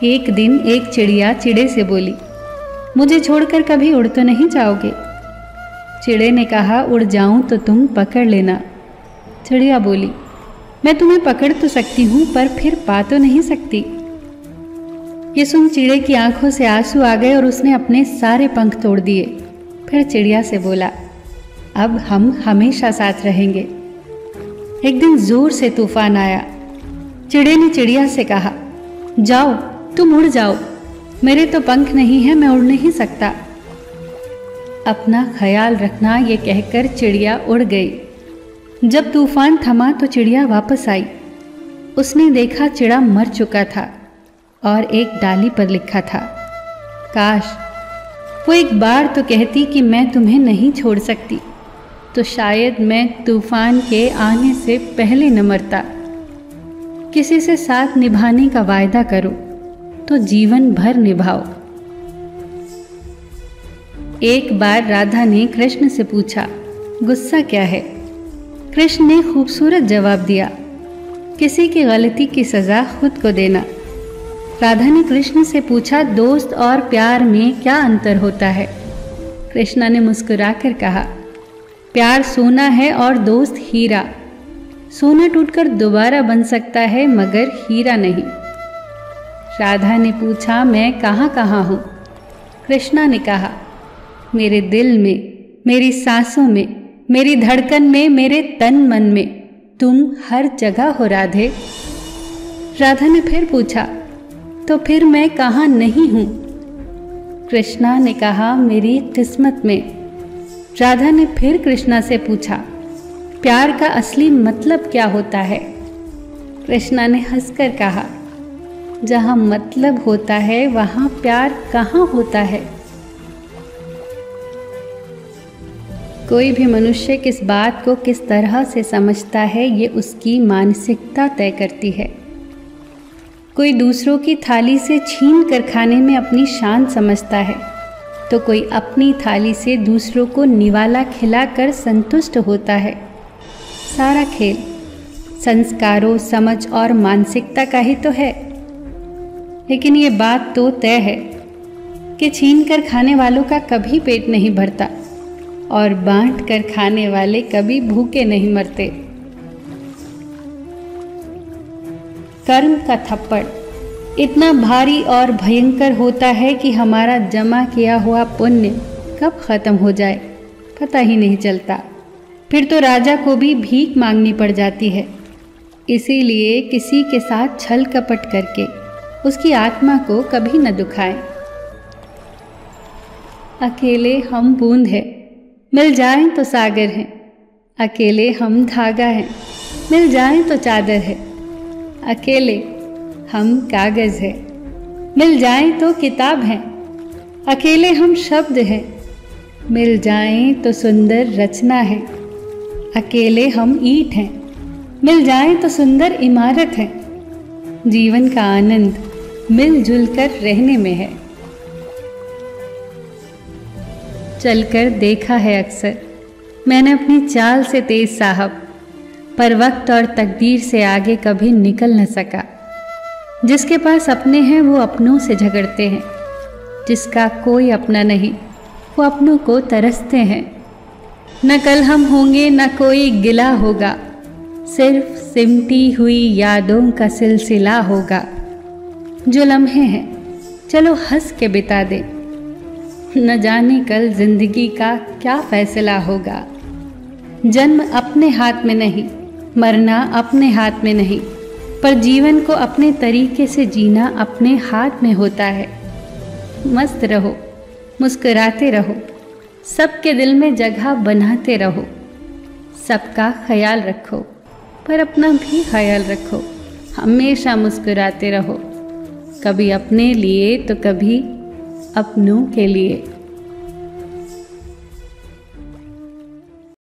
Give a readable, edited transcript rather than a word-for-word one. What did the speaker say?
एक दिन एक चिड़िया चिड़े से बोली, मुझे छोड़कर कभी उड़ तो नहीं जाओगे? चिड़े ने कहा, उड़ जाऊं तो तुम पकड़ लेना। चिड़िया बोली, मैं तुम्हें पकड़ तो सकती हूँ पर फिर पा तो नहीं सकती। ये सुन चिड़े की आंखों से आंसू आ गए और उसने अपने सारे पंख तोड़ दिए। फिर चिड़िया से बोला, अब हम हमेशा साथ रहेंगे। एक दिन जोर से तूफान आया। चिड़े ने चिड़िया से कहा, जाओ तुम उड़ जाओ, मेरे तो पंख नहीं है, मैं उड़ नहीं सकता। अपना ख्याल रखना, ये कहकर चिड़िया उड़ गई। जब तूफान थमा तो चिड़िया वापस आई। उसने देखा चिड़ा मर चुका था और एक डाली पर लिखा था, काश वो एक बार तो कहती कि मैं तुम्हें नहीं छोड़ सकती, तो शायद मैं तूफान के आने से पहले न मरता। किसी से साथ निभाने का वायदा करो तो जीवन भर निभाओ। एक बार राधा ने कृष्ण से पूछा, गुस्सा क्या है? कृष्ण ने खूबसूरत जवाब दिया, किसी की गलती की सजा खुद को देना। राधा ने कृष्ण से पूछा, दोस्त और प्यार में क्या अंतर होता है? कृष्ण ने मुस्कुराकर कहा, प्यार सोना है और दोस्त हीरा। सोना टूटकर दोबारा बन सकता है मगर हीरा नहीं। राधा ने पूछा, मैं कहाँ कहाँ हूँ? कृष्णा ने कहा, मेरे दिल में, मेरी सांसों में, मेरी धड़कन में, मेरे तन मन में, तुम हर जगह हो राधे। राधा ने फिर पूछा, तो फिर मैं कहाँ नहीं हूँ? कृष्णा ने कहा, मेरी किस्मत में। राधा ने फिर कृष्णा से पूछा, प्यार का असली मतलब क्या होता है? कृष्णा ने हंसकर कहा, जहाँ मतलब होता है वहाँ प्यार कहाँ होता है? कोई भी मनुष्य किस बात को किस तरह से समझता है, ये उसकी मानसिकता तय करती है। कोई दूसरों की थाली से छीन कर खाने में अपनी शान समझता है, तो कोई अपनी थाली से दूसरों को निवाला खिलाकर संतुष्ट होता है। सारा खेल संस्कारों, समझ और मानसिकता का ही तो है। लेकिन ये बात तो तय है कि छीन कर खाने वालों का कभी पेट नहीं भरता और बांट कर खाने वाले कभी भूखे नहीं मरते। कर्म का थप्पड़ इतना भारी और भयंकर होता है कि हमारा जमा किया हुआ पुण्य कब खत्म हो जाए पता ही नहीं चलता। फिर तो राजा को भी भीख मांगनी पड़ जाती है। इसीलिए किसी के साथ छल कपट करके उसकी आत्मा को कभी न दुखाएं। अकेले हम बूंद हैं, मिल जाएं तो सागर हैं। अकेले हम धागा हैं, मिल जाएं तो चादर है। अकेले हम कागज हैं, मिल जाएं तो किताब हैं। अकेले हम शब्द हैं, मिल जाएं तो सुंदर रचना है। अकेले हम ईंट हैं, मिल जाएं तो सुंदर इमारत है। जीवन का आनंद मिलजुल कर रहने में है। चलकर देखा है अक्सर मैंने अपनी चाल से तेज साहब, पर वक्त और तकदीर से आगे कभी निकल न सका। जिसके पास अपने हैं वो अपनों से झगड़ते हैं, जिसका कोई अपना नहीं वो अपनों को तरसते हैं। न कल हम होंगे न कोई गिला होगा, सिर्फ सिमटी हुई यादों का सिलसिला होगा। जो लम्हे हैं चलो हंस के बिता दे, न जाने कल जिंदगी का क्या फैसला होगा। जन्म अपने हाथ में नहीं, मरना अपने हाथ में नहीं, पर जीवन को अपने तरीके से जीना अपने हाथ में होता है। मस्त रहो, मुस्कुराते रहो, सबके दिल में जगह बनाते रहो। सबका ख्याल रखो पर अपना भी ख्याल रखो। हमेशा मुस्कुराते रहो, कभी अपने लिए तो कभी अपनों के लिए।